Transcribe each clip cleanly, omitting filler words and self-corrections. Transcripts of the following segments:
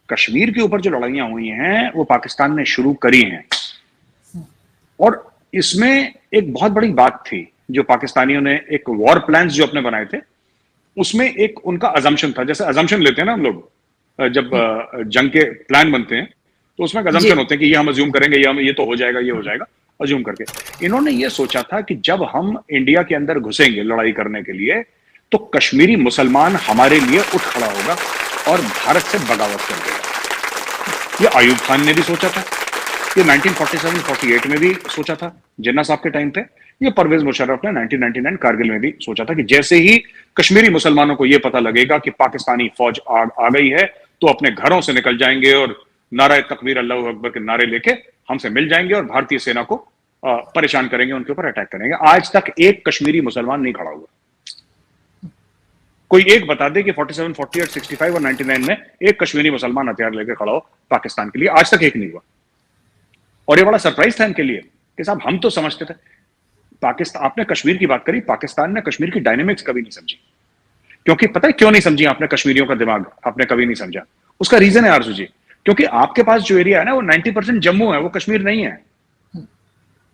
कश्मीर के ऊपर जो लड़ाइयां हुई हैं वो पाकिस्तान ने शुरू करी हैं, और इसमें एक बहुत बड़ी बात थी जो पाकिस्तानियों ने एक वॉर प्लान्स जो अपने बनाए थे, उसमें एक उनका अजम्पशन था, जैसे अजम्पशन लेते हैं ना हम लोग जब जंग के प्लान बनते हैं, तो उसमें एक जी अजम्पशन होते हैं कि ये हम अज्यूम करेंगे, ये तो हो जाएगा, ये हो जाएगा, अज्यूम करके इन्होंने ये सोचा था कि जब हम इंडिया के अंदर घुसेंगे लड़ाई करने के लिए, तो कश्मीरी मुसलमान हमारे लिए उठ खड़ा होगा और भारत से बगावत कर देगा। ये आयूब खान ने भी सोचा था, ये 1947-48 में भी सोचा था जिन्ना साहब के टाइम पे, ये परवेज मुशर्रफ ने 1999 कारगिल में भी सोचा था कि जैसे ही कश्मीरी मुसलमानों को यह पता लगेगा कि पाकिस्तानी फौज आ गई है, तो अपने घरों से निकल जाएंगे और नारा तकबीर अल्लाहू अकबर के नारे लेके हमसे मिल जाएंगे और भारतीय सेना को परेशान करेंगे, उनके ऊपर अटैक करेंगे। आज तक एक कश्मीरी मुसलमान नहीं खड़ा हुआ। कोई एक बता दे कि 47, 48, 65 और 99 में एक कश्मीरी मुसलमान हथियार लेकर खड़ा हो पाकिस्तान के लिए, आज तक एक नहीं हुआ। और ये बड़ा सरप्राइज था इनके लिए कि साहब हम तो समझते थे पाकिस्तान, आपने कश्मीर की बात करी, पाकिस्तान ने कश्मीर की डायनेमिक्स कभी नहीं समझी। क्योंकि पता है क्यों नहीं समझी आपने कश्मीरियों का दिमाग, आपने कभी नहीं समझा। उसका रीजन है आरजू जी, क्योंकि आपके पास जो एरिया है ना वो 90% जम्मू है, वो कश्मीर नहीं है।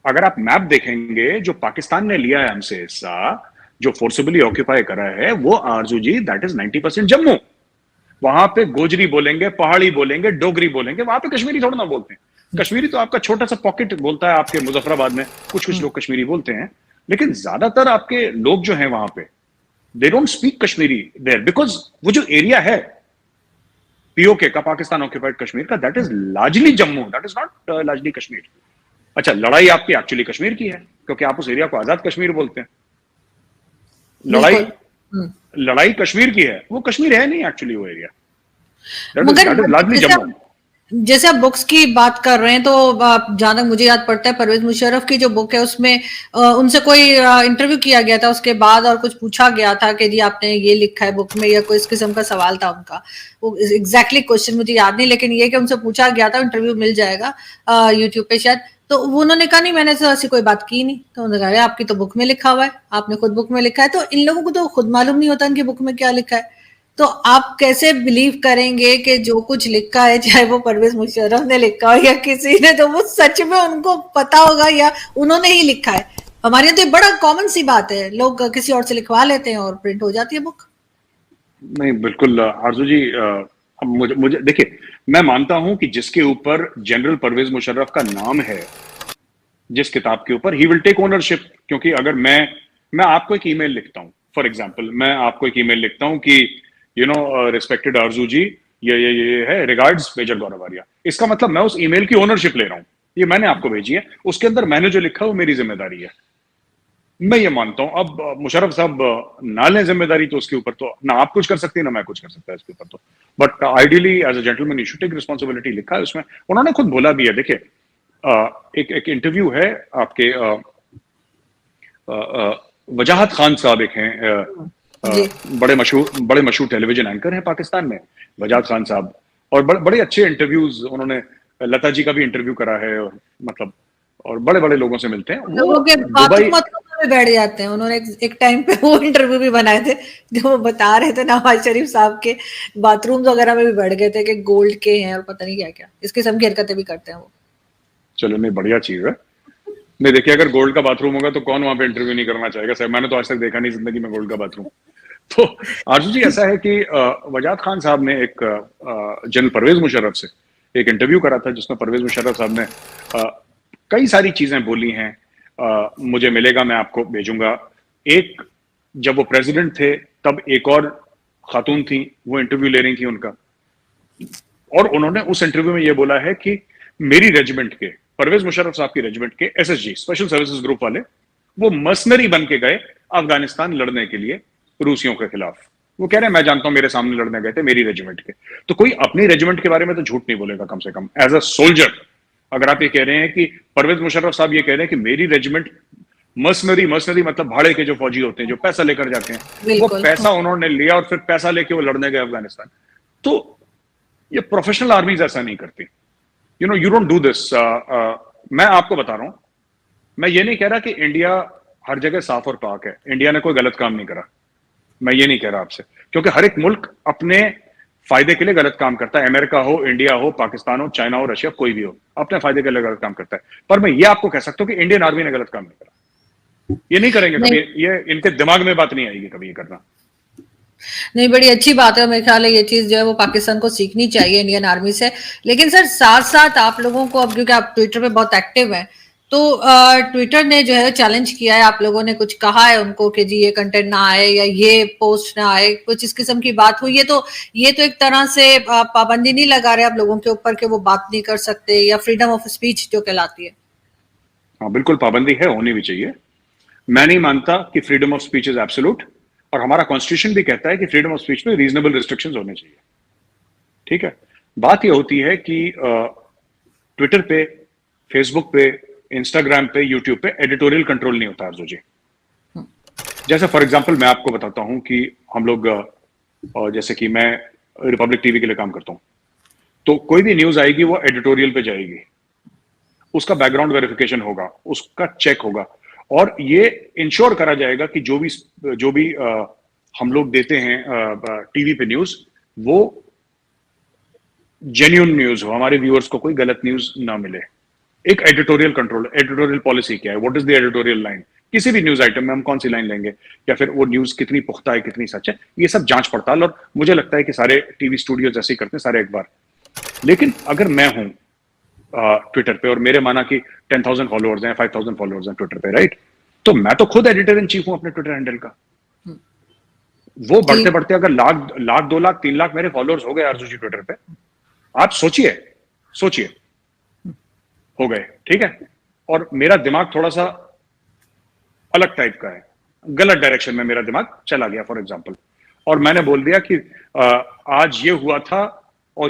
अगर आप मैप देखेंगे जो पाकिस्तान ने लिया है हमसे हिस्सा, जो फोर्सिबली ऑक्यूपाई करा है, वो आरजू जी दैट इज 90% जम्मू। वहां पे गोजरी बोलेंगे, पहाड़ी बोलेंगे, डोगरी बोलेंगे, वहां पे कश्मीरी थोड़ा ना बोलते हैं। कश्मीरी तो आपका छोटा सा पॉकेट बोलता है, आपके मुजफ्फराबाद में कुछ कुछ लोग कश्मीरी बोलते हैं, लेकिन ज्यादातर आपके लोग जो हैं वहां पे they don't speak Kashmiri there, because वो जो एरिया है पीओके का, पाकिस्तान ऑक्यूपाइड कश्मीर का, that is largely Jammu, that is not largely Kashmir. अच्छा, लड़ाई आपकी एक्चुअली कश्मीर की है क्योंकि आप उस एरिया को आजाद कश्मीर बोलते हैं। लड़ाई कश्मीर की है, वो कश्मीर है नहीं एक्चुअली वो area, that is largely Jammu. जैसे आप बुक्स की बात कर रहे हैं, तो जहां तक मुझे याद पड़ता है परवेज मुशर्रफ की जो बुक है उसमें उनसे कोई इंटरव्यू किया गया था उसके बाद, और कुछ पूछा गया था कि जी आपने ये लिखा है बुक में, या कोई इस किस्म का सवाल था उनका। वो एग्जैक्टली क्वेश्चन मुझे याद नहीं, लेकिन ये कि उनसे पूछा गया था, इंटरव्यू मिल जाएगा यूट्यूब पे शायद, तो उन्होंने कहा नहीं मैंने तो ऐसी कोई बात की नहीं। तो उन्होंने कहा आपकी तो बुक में लिखा हुआ है, आपने खुद बुक में लिखा है। तो इन लोगों को तो खुद मालूम नहीं होता इनकी बुक में क्या लिखा है, तो आप कैसे बिलीव करेंगे कि जो कुछ लिखा है, चाहे वो परवेज मुशर्रफ ने लिखा हो या किसी ने, तो वो सच में उनको पता होगा या उन्होंने ही लिखा है। हमारे यहाँ तो बड़ा कॉमन सी बात है, लोग किसी और से लिखवा लेते हैं और प्रिंट हो जाती है बुक। नहीं बिल्कुल आरजू जी, अब मुझे देखिए, मैं मानता हूं कि जिसके ऊपर जनरल परवेज मुशर्रफ का नाम है, जिस किताब के ऊपर, ही विल टेक ओनरशिप। क्योंकि अगर मैं आपको एक ईमेल लिखता हूं, फॉर एग्जांपल मैं आपको एक ईमेल लिखता हूं कि यू नो रिस्पेक्टेड आरजू जी, ये है रिगार्ड्स मेजर गौरव आर्या, इसका मतलब मैं उस ईमेल की ओनरशिप ले रहा हूं, ये मैंने आपको भेजी है, उसके अंदर मैंने जो लिखा है वो मेरी जिम्मेदारी है, मैं ये मानता हूं। अब मुशर्रफ साहब ना लें जिम्मेदारी, तो उसके ऊपर तो ना आप कुछ कर सकते हैं ना मैं कुछ कर सकता है इसके ऊपर, तो but ideally as a gentleman you should take responsibility, लिखा है उसमें, उन्होंने खुद बोला भी है। देखिए एक इंटरव्यू है आपके वजाहत खान साहब एक हैं, बड़े मशहूर टेलीविजन एंकर हैं पाकिस्तान में, वजाहत खान साहब, और बड़े अच्छे इंटरव्यूज उन्होंने, लता जी का भी इंटरव्यू करा है, और मतलब और बड़े बड़े लोगों से मिलते हैं, लोगों के बाथरूम में बैठ जाते हैं। उन्होंने एक टाइम पे वो इंटरव्यू भी बनाए थे, जो वो बता रहे थे नवाज शरीफ साहब के बाथरूम वगैरह में भी बैठ गए थे कि गोल्ड के हैं और पता नहीं क्या क्या, इस किस्म की हरकतें भी करते हैं वो। चलो नहीं, बढ़िया चीज है। नहीं देखिए, अगर गोल्ड का बाथरूम होगा तो कौन वहां पे इंटरव्यू नहीं करना चाहेगा सर, मैंने तो आज तक देखा नहीं जिंदगी में गोल्ड का बाथरूम। तो आरजू जी ऐसा है कि वजाहत खान साहब ने एक जनरल परवेज मुशर्रफ से एक इंटरव्यू करा था, जिसमें परवेज मुशर्रफ साहब ने कई सारी चीजें बोली हैं, मुझे मिलेगा, मैं आपको भेजूंगा। एक जब वो प्रेसिडेंट थे तब एक और खातून थी, वो इंटरव्यू ले रही थी उनका, और उन्होंने उस इंटरव्यू में ये बोला है कि मेरी रेजिमेंट के, परवेज मुशर्रफ साहब की रेजिमेंट के एसएसजी स्पेशल सर्विसेज ग्रुप वाले, वो मर्सनरी बन के गए अफगानिस्तान लड़ने के लिए रूसियों के खिलाफ। वो कह रहे हैं मैं जानता हूं मेरे सामने लड़ने गए थे मेरी रेजिमेंट के। तो कोई अपनी रेजिमेंट के बारे में तो झूठ नहीं बोलेगा कम से कम एज अ सोल्जर। अगर आप ये कह रहे हैं कि परवेज मुशर्रफ साहब ये कह रहे हैं कि मेरी रेजिमेंट मर्सनरी मतलब भाड़े के जो फौजी होते हैं जो पैसा लेकर जाते हैं, वो पैसा उन्होंने लिया और फिर पैसा लेके वो लड़ने गए अफगानिस्तान। तो ये प्रोफेशनल आर्मीज ऐसा नहीं करती, you know, you don't do this. मैं आपको बता रहा हूं, मैं ये नहीं कह रहा कि इंडिया हर जगह साफ और पाक है, इंडिया ने कोई गलत काम नहीं करा, मैं ये नहीं कह रहा आपसे, क्योंकि हर एक मुल्क अपने फायदे के लिए गलत काम करता है। अमेरिका हो, इंडिया हो, पाकिस्तान हो, चाइना हो, रशिया, कोई भी हो, अपने फायदे के लिए गलत काम करता है। पर मैं ये आपको कह सकता हूं कि इंडियन आर्मी ने गलत काम नहीं करा। ये नहीं करेंगे नहीं, कभी, ये इनके दिमाग में बात नहीं आएगी कभी ये करना। नहीं, बड़ी अच्छी बात है। मेरे ख्याल है ये चीज जो है वो पाकिस्तान को सीखनी चाहिए इंडियन आर्मी से। लेकिन सर साथ साथ आप लोगों को, अब क्योंकि आप ट्विटर पे बहुत एक्टिव हैं, तो ट्विटर ने जो है चैलेंज किया है, आप लोगों ने कुछ कहा है उनको कि जी ये कंटेंट ना आए या ये पोस्ट ना आए, कुछ इस किस्म की बात हुई है? तो ये तो एक तरह से पाबंदी नहीं लगा रहे आप लोगों के ऊपर कि वो बात नहीं कर सकते, या फ्रीडम ऑफ स्पीच जो कहलाती है? हाँ बिल्कुल पाबंदी है, होनी भी चाहिए। मैं नहीं मानता कि freedom of speech is absolute, और हमारा कॉन्स्टिट्यूशन भी कहता है कि फ्रीडम ऑफ स्पीच में रीजनेबल रिस्ट्रिक्शंस होने चाहिए। ठीक है, बात यह होती है कि ट्विटर पे, फेसबुक पे, इंस्टाग्राम पे, यूट्यूब पे एडिटोरियल कंट्रोल नहीं होता अर्जु जी। जैसे फॉर एग्जांपल मैं आपको बताता हूं कि हम लोग जैसे कि मैं रिपब्लिक टीवी के लिए काम करता हूं, तो कोई भी न्यूज आएगी वो एडिटोरियल पे जाएगी, उसका बैकग्राउंड वेरिफिकेशन होगा, उसका चेक होगा, और ये इंश्योर करा जाएगा कि जो भी हम लोग देते हैं टीवी पे न्यूज, वो जेन्युइन न्यूज हो, हमारे व्यूअर्स को कोई गलत न्यूज ना मिले। एक एडिटोरियल कंट्रोल, एडिटोरियल पॉलिसी क्या है, what is the editorial line, किसी भी न्यूज आइटम में हम कौन सी लाइन लेंगे, या फिर वो न्यूज कितनी पुख्ता है, कितनी सच है, ये सब जांच पड़ताल, और मुझे लगता है कि सारे टीवी स्टूडियो जैसे ही करते हैं सारे अखबार। लेकिन अगर मैं हूं ट्विटर पे और मेरे माना कि 10,000 फॉलोअर्स हैं, 5,000 फॉलोअर्स हैं ट्विटर पे, राइट, तो मैं तो खुद एडिटर इन चीफ हूं अपने ट्विटर हैंडल का। वो बढ़ते बढ़ते अगर लाख 2 लाख 3 लाख मेरे फॉलोअर्स हो गए आरजू जी ट्विटर पे, आप सोचिए हो गए, ठीक है, और मेरा दिमाग थोड़ा सा अलग टाइप का है, गलत डायरेक्शन में मेरा दिमाग चला गया फॉर एग्जांपल, और मैंने बोल दिया कि आज ये हुआ था